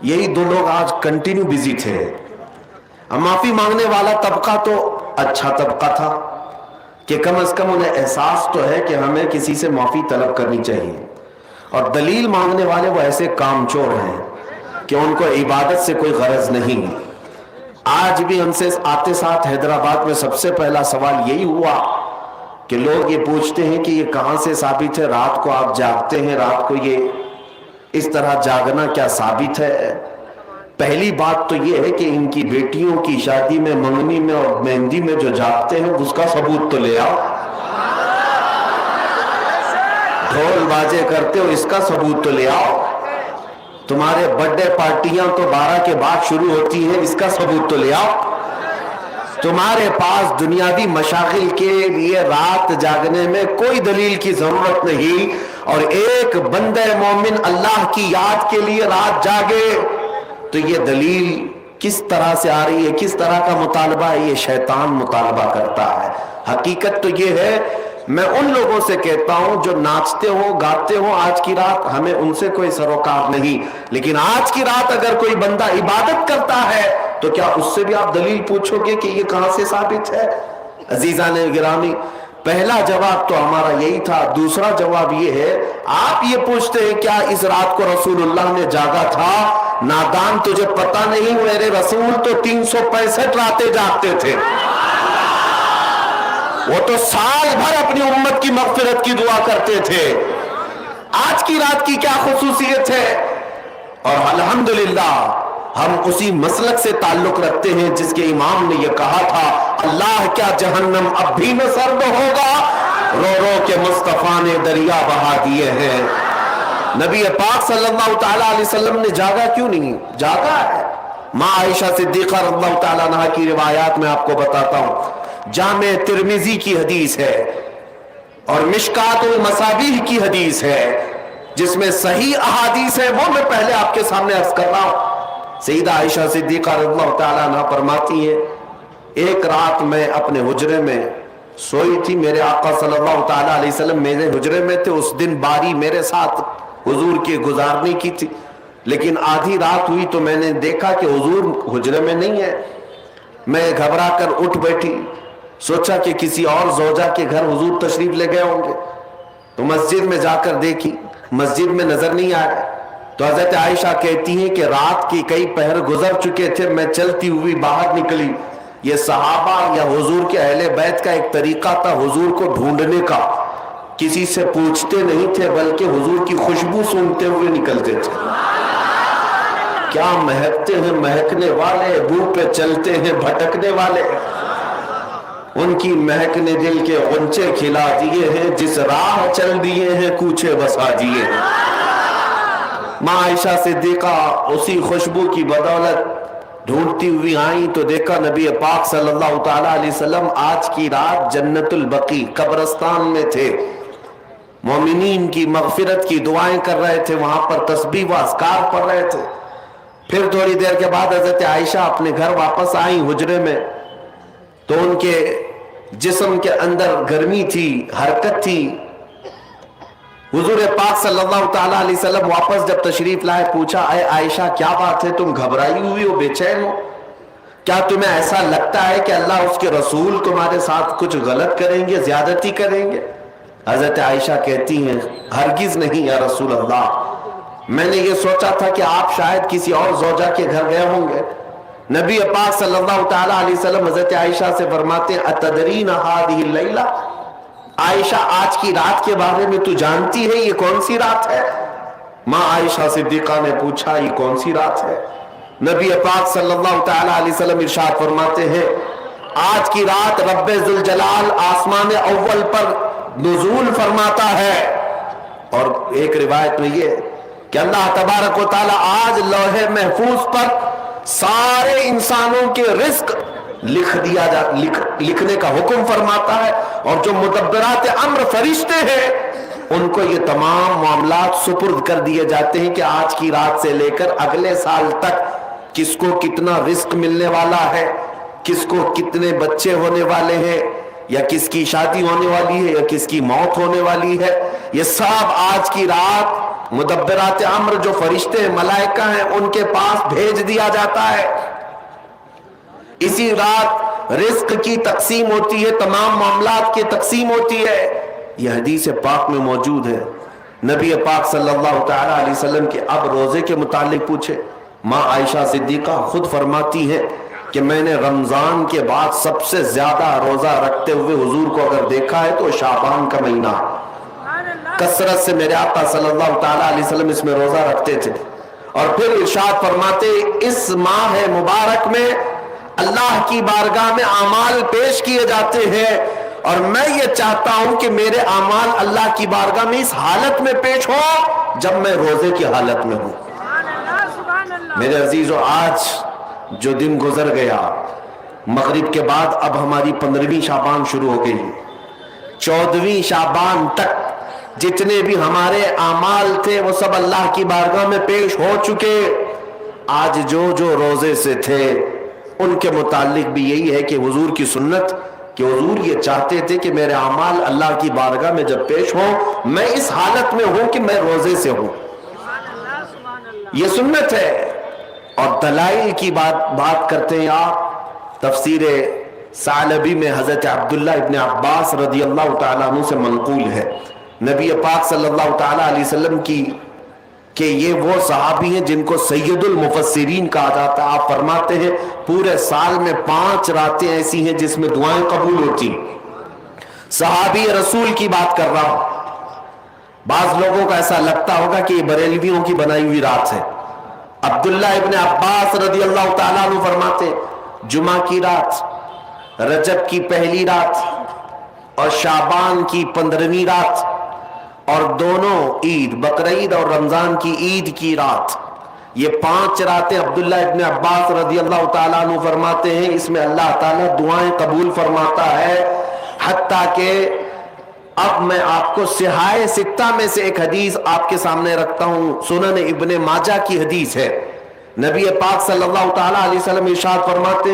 یہی دو لوگ آج کنٹینیو بزی تھے. اب معافی مانگنے والا طبقہ تو اچھا طبقہ تھا کہ کم از کم انہیں احساس تو ہے کہ ہمیں کسی سے معافی طلب کرنی چاہیے. اور دلیل مانگنے والے وہ ایسے کام چور ہیں کہ ان کو عبادت سے کوئی غرض نہیں. آج بھی ہم سے آتے ساتھ حیدرآباد میں سب سے پہلا سوال یہی ہوا کہ لوگ یہ پوچھتے ہیں کہ یہ کہاں سے ثابت ہے رات کو آپ جاگتے ہیں, رات کو یہ اس طرح جاگنا کیا ثابت ہے؟ پہلی بات تو یہ ہے کہ ان کی بیٹیوں کی شادی میں, منگنی میں اور مہندی میں جو جاگتے ہیں اس کا ثبوت تو لے آؤ. ڈھول بازے کرتے ہو اس کا ثبوت تو لے آؤ. تمہارے برتھ ڈے پارٹیاں تو 12 کے بعد شروع ہوتی ہیں, اس کا ثبوت تو لے آؤ. تمہارے پاس دنیاوی مشاغل کے لیے رات جاگنے میں کوئی دلیل کی ضرورت نہیں, اور ایک بندہ مومن اللہ کی یاد کے لیے رات جاگے تو یہ دلیل کس طرح سے آ رہی ہے, کس طرح کا مطالبہ ہے؟ یہ شیطان مطالبہ کرتا ہے. حقیقت تو یہ ہے, میں ان لوگوں سے کہتا ہوں جو ناچتے ہو گاتے ہو آج کی رات, ہمیں ان سے کوئی سروکار نہیں, لیکن آج کی رات اگر کوئی بندہ عبادت کرتا ہے تو کیا اس سے بھی آپ دلیل پوچھو گے کہ یہ کہاں سے ثابت ہے؟ عزیزان گرامی, پہلا جواب تو ہمارا یہی تھا. دوسرا جواب یہ ہے, آپ یہ پوچھتے ہیں کیا اس رات کو رسول اللہ نے جاگا تھا؟ نادان, تجھے پتہ نہیں, میرے رسول تو 365 راتیں جاگتے تھے. وہ تو سال بھر اپنی امت کی مغفرت کی دعا کرتے تھے. آج کی رات کی کیا خصوصیت ہے؟ اور الحمدللہ ہم اسی مسلک سے تعلق رکھتے ہیں جس کے امام نے یہ کہا تھا, اللہ کیا جہنم اب بھی نہ سرد ہوگا, رو رو کے مصطفیٰ نے دریا بہا دیے ہیں. نبی پاک صلی اللہ تعالیٰ علیہ وسلم نے جاگا کیوں نہیں؟ جاگا ہے. ماں عائشہ صدیقہ رضی اللہ تعالیٰ عنہ کی روایات میں آپ کو بتاتا ہوں. جامع ترمذی کی حدیث ہے اور مشکات المصابیح کی حدیث ہے جس میں صحیح احادیث ہے, وہ میں پہلے آپ کے سامنے عرض کر رہا ہوں. سیدہ عائشہ صدیقہ رضی اللہ تعالیٰ عنہ فرماتی ہیں, ایک رات میں اپنے حجرے میں سوئی تھی, میرے آقا صلی اللہ تعالیٰ علیہ وسلم میرے حجرے میں تھے. اس دن باری میرے ساتھ حضور کے گزارنے کی تھی, لیکن آدھی رات ہوئی تو میں نے دیکھا کہ حضور حجرے میں نہیں ہے. میں گھبرا کر اٹھ بیٹھی, سوچا کہ کسی اور زوجہ کے گھر حضور تشریف لے گئے ہوں گے, تو مسجد میں جا کر دیکھی, مسجد میں نظر نہیں آئے. تو حضرت عائشہ کہتی ہیں کہ رات کی کئی پہر گزر چکے تھے, میں چلتی ہوئی باہر نکلی. یہ صحابہ یا حضور کے اہل بیت کا ایک طریقہ تھا حضور کو ڈھونڈنے کا, کسی سے پوچھتے نہیں تھے بلکہ حضور کی خوشبو سونگتے ہوئے نکلتے تھے. کیا مہکتے ہیں مہکنے والے, بو پہ چلتے ہیں بھٹکنے والے, ان کی مہک نے دل کے غنچے کھلا دیے ہیں, جس راہ چل دیے ہیں کوچے بسا دیے ہیں. ماں عائشہ صدیقہ اسی خوشبو کی بدولت ڈھونڈتی ہوئی آئیں تو دیکھا نبی پاک صلی اللہ تعالیٰ علیہ وسلم آج کی رات جنت البقیع قبرستان میں تھے, مومنین کی مغفرت کی دعائیں کر رہے تھے, وہاں پر تسبیح و اذکار پڑھ رہے تھے. پھر تھوڑی دیر کے بعد حضرت عائشہ اپنے گھر واپس آئیں حجرے میں, تو ان کے جسم کے اندر گرمی تھی, حرکت تھی. حضور پاک صلی اللہ تعالیٰ علیہ وسلم واپس جب تشریف لائے, پوچھا اے عائشہ کیا بات ہے, تم گھبرائی ہوئی ہو, بے چین ہو, کیا تمہیں ایسا لگتا ہے کہ اللہ اس کے رسول تمہارے ساتھ کچھ غلط کریں گے, زیادتی کریں گے؟ حضرت عائشہ کہتی ہیں ہرگز نہیں یا رسول اللہ, میں نے یہ سوچا تھا کہ آپ شاید کسی اور زوجہ کے گھر گئے ہوں گے. نبی پاک صلی اللہ تعالیٰ علیہ وسلم حضرت عائشہ سے فرماتے ہیں اتدرین هذه اللیلہ, عائشہ آج کی رات کے بارے میں تو جانتی ہے یہ کون سی رات ہے؟ ماں عائشہ صدیقہ نے پوچھا یہ کون سی رات ہے؟ نبی پاک صلی اللہ تعالیٰ علیہ وسلم ارشاد فرماتے ہیں آج کی رات رب ذوالجلال آسمان اول پر نزول فرماتا ہے. اور ایک روایت میں یہ کہ اللہ تبارک و تعالیٰ آج لوح محفوظ پر سارے انسانوں کے رزق لکھنے کا حکم فرماتا ہے, اور جو مدبرات امر فرشتے ہیں ان کو یہ تمام معاملات سپرد کر دیے جاتے ہیں کہ آج کی رات سے لے کر اگلے سال تک کس کو کتنا رزق ملنے والا ہے, کس کو کتنے بچے ہونے والے ہیں, یا کس کی شادی ہونے والی ہے, یا کس کی موت ہونے والی ہے. یہ سب آج کی رات मुदब्बिरात अम्र जो फरिश्ते हैं, मलाइका हैं, उनके पास भेज दिया जाता है। इसी रात रिस्क की तकसीम होती है, तमाम मामलात की तकसीम होती है। यह हदीस पाक में मौजूद है। नबी पाक सल्लल्लाहु तआला अलैहि वसल्लम के अब रोजे के मुतालिक पूछे, माँ आयशा सिद्दीका खुद फरमाती है कि मैंने रमजान के बाद सबसे ज्यादा रोजा रखते हुए हुजूर को अगर देखा है तो शाबान का महीना, कसरत से मेरे आका सल्लल्लाहु तआला अलैहि वसल्लम इसमें रोजा रखते थे। और फिर इरशाद फरमाते, इस माह मुबारक में अल्लाह की बारगाह में आमाल पेश किए जाते हैं और मैं ये चाहता हूं कि मेरे आमाल अल्लाह की बारगाह में इस हालत में पेश हो जब मैं रोजे की हालत में हूं। मेरे अजीजों, आज जो दिन गुजर गया, मगरिब के बाद अब हमारी 15वीं शाबान शुरू हो गई। 14वीं शाबान तक जितने भी हमारे आमाल थे वो सब अल्लाह की बारगाह में पेश हो चुके। आज जो जो रोजे से थे उनके मुतालिक भी यही है कि हुजूर की सुन्नत कि हुजूर ये चाहते थे कि मेरे आमाल अल्लाह की बारगाह में जब पेश हो मैं इस हालत में हूं कि मैं रोजे से हूं। ये सुन्नत है। और दलाइल की बात करते हैं आप, तफसीर सालबी में हजरत अब्दुल्ला इब्न अब्बास रदी अल्लाह तआला अन्हु से मंकूल है, नबी पाक सल्लल्लाहु तआला अलैहि वसल्लम की कि ये वो सहाबी हैं जिनको सैयदुल मुफस्सिरीन कहा जाता है। आप फरमाते हैं पूरे साल में 5 रातें ऐसी हैं जिसमें दुआएं कबूल होती। सहाबी रसूल की बात कर रहा हूं। बाज लोगों का ऐसा लगता होगा कि ये बरेलवियों की बनाई हुई रात है। अब्दुल्ला इब्न अब्बास रदी अल्लाह तआला अन्हु फरमाते, जुमा की रात, रजब की पहली रात और शाबान की 15वीं रात और दोनों ईद, बकरीद और रमजान की ईद की रात, ये 5 रातें अब्दुल्ला इब्न अब्बास रदी अल्लाह तआला अन्हु फरमाते हैं इसमें अल्लाह ताला दुआएं कबूल फरमाता है। हत्ता के अब मैं आपको सिहाए सित्ता में से एक हदीस आपके सामने रखता हूं, सुनन इब्ने माजा की हदीस है। नबी पाक सल्लल्लाहु तआला अलैहि वसल्लम इरशाद फरमाते,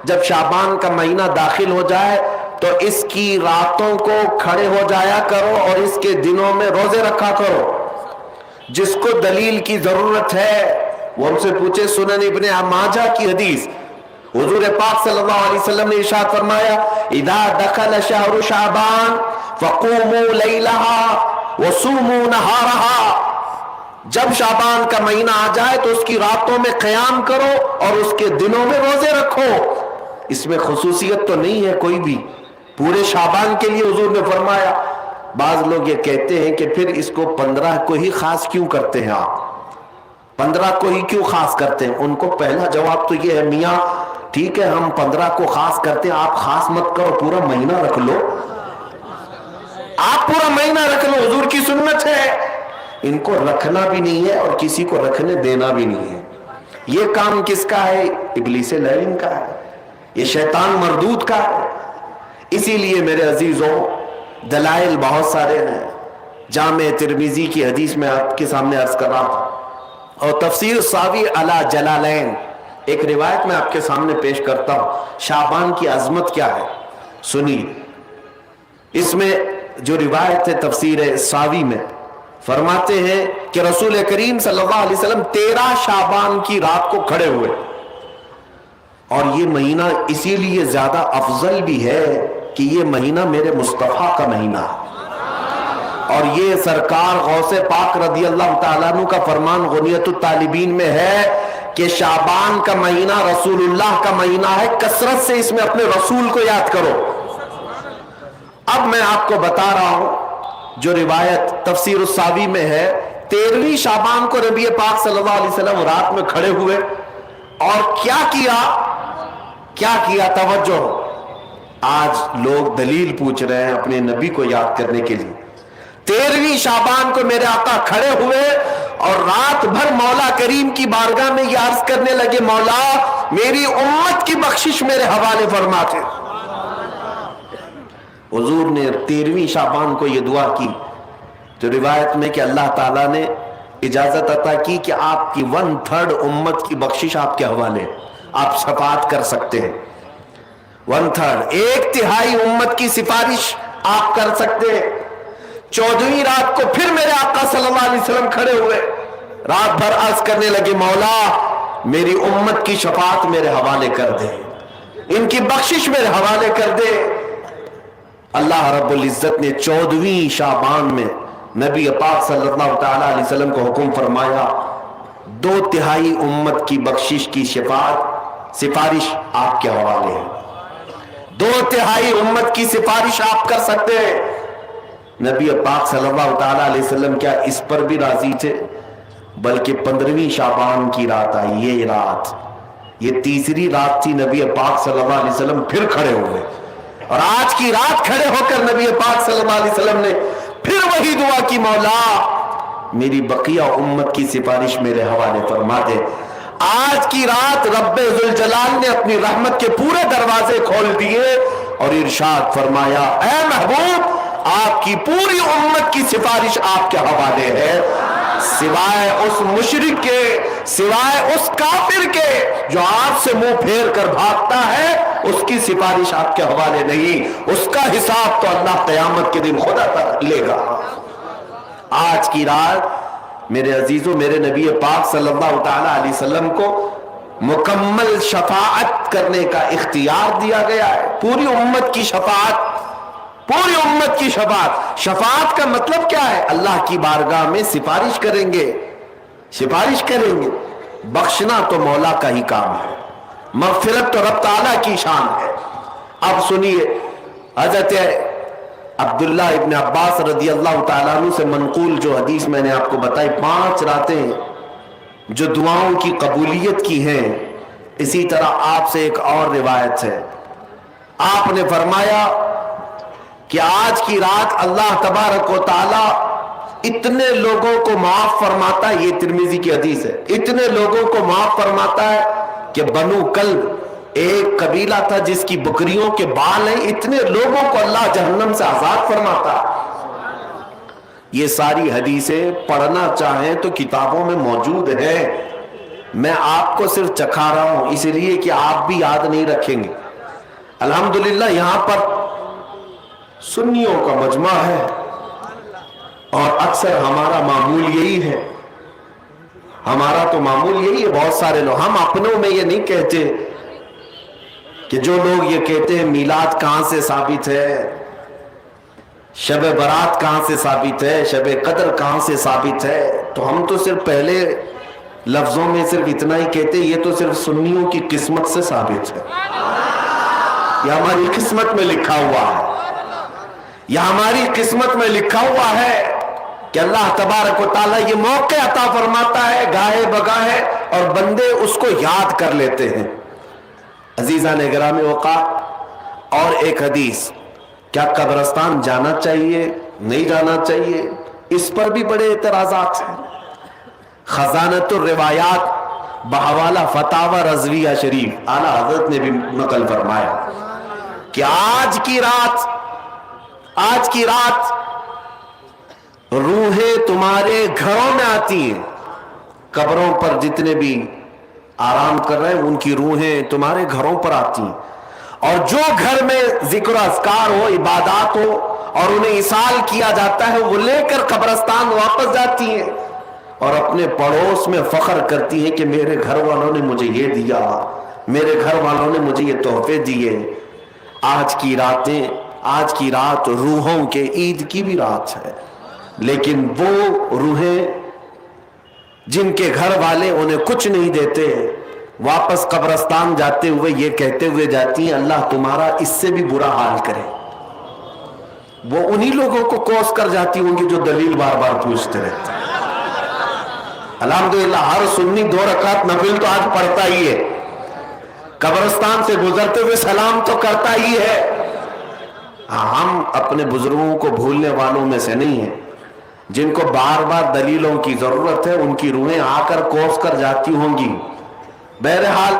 जब शाबान का महीना दाखिल हो जाए तो इसकी रातों को खड़े हो जाया करो और इसके दिनों में रोजे रखा करो। जिसको दलील की जरूरत है वो हमसे पूछे। सुनन इब्ने माजा की हदीस, हुजूर पाक सल्लल्लाहु अलैहि वसल्लम ने इरशाद फरमाया, इदा दखल शहरु शाबान फक़ूमू लैलहा वसूमू नहारहा। जब शाबान का महीना आ जाए तो उसकी रातों में क़याम करो और उसके दिनों में रोजे रखो। इसमें खुसूसियत तो नहीं है कोई भी, पूरे शाबान के लिए हुजूर ने फरमाया। बाज लोग ये कहते हैं कि फिर इसको 15 को ही खास क्यों करते हैं आप, 15 को ही क्यों खास करते हैं? उनको पहला जवाब तो ये है, मियाँ ठीक है हम 15 को खास करते हैं, आप खास मत करो, पूरा महीना रख लो, आप पूरा महीना रख लो, हुजूर की सुन्नत है। इनको रखना भी नहीं है और किसी को रखने देना भी नहीं है। ये काम किसका है? इब्लीस लईन का है, ये शैतान मरदूद का है। इसीलिए मेरे अजीजों, दलाइल बहुत सारे हैं। जामे तिरमिजी की हदीस में आपके सामने अर्ज कर रहा था और तफसीर सावी अला जलालैन एक रिवायत में आपके सामने पेश करता हूं। शाबान की अजमत क्या है सुनिए। इसमें जो रिवायत है तफसीर सावी में फरमाते हैं कि रसूल करीम सल्लल्लाहु अलैहि वसल्लम 13 शाबान की रात को खड़े हुए। और ये महीना इसीलिए ज्यादा अफजल भी है कि ये महीना मेरे मुस्तफा का महीना है। और ये सरकार गौसे पाक रदी अल्लाह तआला अन्हु का फरमान गुनियतुत तालिबीन में है कि शाबान का महीना रसूलुल्लाह का महीना है, कसरत से इसमें अपने रसूल को याद करो। अब मैं आपको बता रहा हूं जो रिवायत तफसीर सावी में है, 13वीं शाबान को नबी पाक सल्लल्लाहु अलैहि वसल्लम रात में खड़े हुए और क्या किया तवज्जो। आज लोग दलील पूछ रहे हैं अपने नबी को याद करने के लिए। 13वीं शाबान को मेरे आका खड़े हुए और रात भर मौला करीम की बारगाह में ये अर्ज करने लगे, मौला मेरी उम्मत की बख्शिश मेरे हवाले फरमाते। हुजूर ने 13वीं शाबान को ये दुआ की तो रिवायत में कि अल्लाह ताला ने इजाजत अता की कि आपकी 1/3 उम्मत की बख्शिश आपके हवाले, आप शफाअत कर सकते हैं। 1/3, 1/3 उम्मत की सिफारिश आप कर सकते हैं। 14वीं रात को फिर मेरे आका सल्लल्लाहु अलैहि वसल्लम खड़े हुए, रात भर अर्ज करने लगे, मौला मेरी उम्मत की शफाअत मेरे हवाले कर दे, इनकी बख्शिश मेरे हवाले कर दे। अल्लाह रब्बुल इज्जत ने 14वीं शाबान में नबी पाक सल्लल्लाहु तआला अलैहि वसल्लम को हुक्म फरमाया, 2/3 उम्मत की बख्शिश की शफाअत सिफारिश आपके हवाले है। 2/3 उम्मत की सिफारिश आप कर सकते हैं। नबी पाक सल्लल्लाहु तआला अलैहि वसल्लम क्या इस पर भी राजी थे, बल्कि 15वीं शाबान की रात आई, ये रात, ये तीसरी रात थी, नबी पाक सल्लल्लाहु अलैहि वसल्लम फिर खड़े हुए, और आज की रात खड़े होकर नबी पाक सल्लल्लाहु अलैहि वसल्लम ने फिर वही दुआ की, मौला मेरी बकिया उम्मत की सिफारिश मेरे हवाले फरमा दे। आज की रात रब्बे जुल जलाल ने अपनी रहमत के पूरे दरवाजे खोल दिए और इरशाद फरमाया, ऐ महबूब आपकी पूरी उम्मत की सिफारिश आपके हवाले है, सिवाय उस मुशरिक के, सिवाय उस काफिर के जो आपसे मुंह फेर कर भागता है, उसकी सिफारिश आपके हवाले नहीं, उसका हिसाब तो अल्लाह क़यामत के दिन खुद अता लेगा। आज की रात मेरे अजीजों, मेरे नबी पाक सल्लल्लाहु तआला अलैहि वसल्लम को मुकम्मल शफाअत करने का इख्तियार दिया गया है। पूरी उम्मत की शफाअत, पूरी उम्मत की शफाअत। शफाअत का मतलब क्या है? अल्लाह की बारगाह में सिफारिश करेंगे, सिफारिश करेंगे। बख्शना तो मौला का ही काम है, मग़फ़िरत तो रब ताला की शान है। अब सुनिए, हज़रत अब्दुल्लाह इब्न अब्बास रज़ी अल्लाह ताला अन्हु से मनक़ूल जो हदीस मैंने आपको बताई, 5 रातें जो दुआओं की कबूलियत की हैं, इसी तरह आपसे एक और रिवायत है। आपने फरमाया कि आज की रात अल्लाह तबारक व तआला इतने लोगों को माफ फरमाता है, ये तिर्मिज़ी की हदीस है, इतने लोगों को माफ फरमाता है कि बनु कल्ब एक कबीला था जिसकी बकरियों के बाल हैं, इतने लोगों को अल्लाह जहन्नम से आजाद फरमाता है। ये सारी हदीसें पढ़ना चाहें तो किताबों में मौजूद है, मैं आपको सिर्फ चखा रहा हूं इसलिए कि आप भी याद नहीं रखेंगे। अल्हम्दुलिल्लाह यहां पर सुन्नियों का मजमा है और अक्सर हमारा मामूल यही है, हमारा तो मामूल यही है। बहुत सारे लोग, हम अपनों में ये नहीं कहते कि जो लोग ये कहते हैं मीलाद कहां से साबित है, शब बरात कहां से साबित है, शब कदर कहां से साबित है, तो हम तो सिर्फ पहले लफ्जों में सिर्फ इतना ही कहते, ये तो सिर्फ सुन्नियों की किस्मत से साबित है, यह हमारी किस्मत में लिखा हुआ है, यह हमारी किस्मत में लिखा हुआ है कि अल्लाह तबारक व तआला ये मौके अता फरमाता है गाहे बगाहे और बंदे उसको याद कर लेते हैं। अजीज़ान गिरामी औक़ात, और एक हदीस, क्या कब्रिस्तान जाना चाहिए नहीं जाना चाहिए, इस पर भी बड़े एतराज़ात हैं। खजानतुर रिवायात बहवाला फतावा रज़विया शरीफ आला हज़रत ने भी नकल फरमाया कि आज की रात रूहें तुम्हारे घरों में आती हैं, कब्रों पर जितने भी आराम कर रहे हैं उनकी रूहें तुम्हारे घरों पर आती हैं, और जो घर में जिक्र अस्कार हो, इबादत हो और उन्हें इसाल किया जाता है, वो लेकर कब्रिस्तान वापस जाती हैं और अपने पड़ोस में फख्र करती हैं कि मेरे घर वालों ने मुझे ये दिया, मेरे घर वालों ने मुझे ये तोहफे दिए। आज की रात रूहों के ईद की भी रात है, लेकिन वो रूहें जिनके घर वाले उन्हें कुछ नहीं देते, वापस कब्रिस्तान जाते हुए ये कहते हुए जाती हैं, अल्लाह तुम्हारा इससे भी बुरा हाल करे। वो उन्हीं लोगों को कोस कर जाती होंगी जो दलील बार बार पूछते रहते हैं। अल्हम्दुलिल्लाह हर सुन्नी 2 रकात नफिल तो आज पढ़ता ही है, कब्रिस्तान से गुजरते हुए सलाम तो करता ही है। हम अपने बुजुर्गों को भूलने वालों में से नहीं है, जिनको बार बार दलीलों की जरूरत है, उनकी रूहें आकर कोस कर जाती होंगी। बहरहाल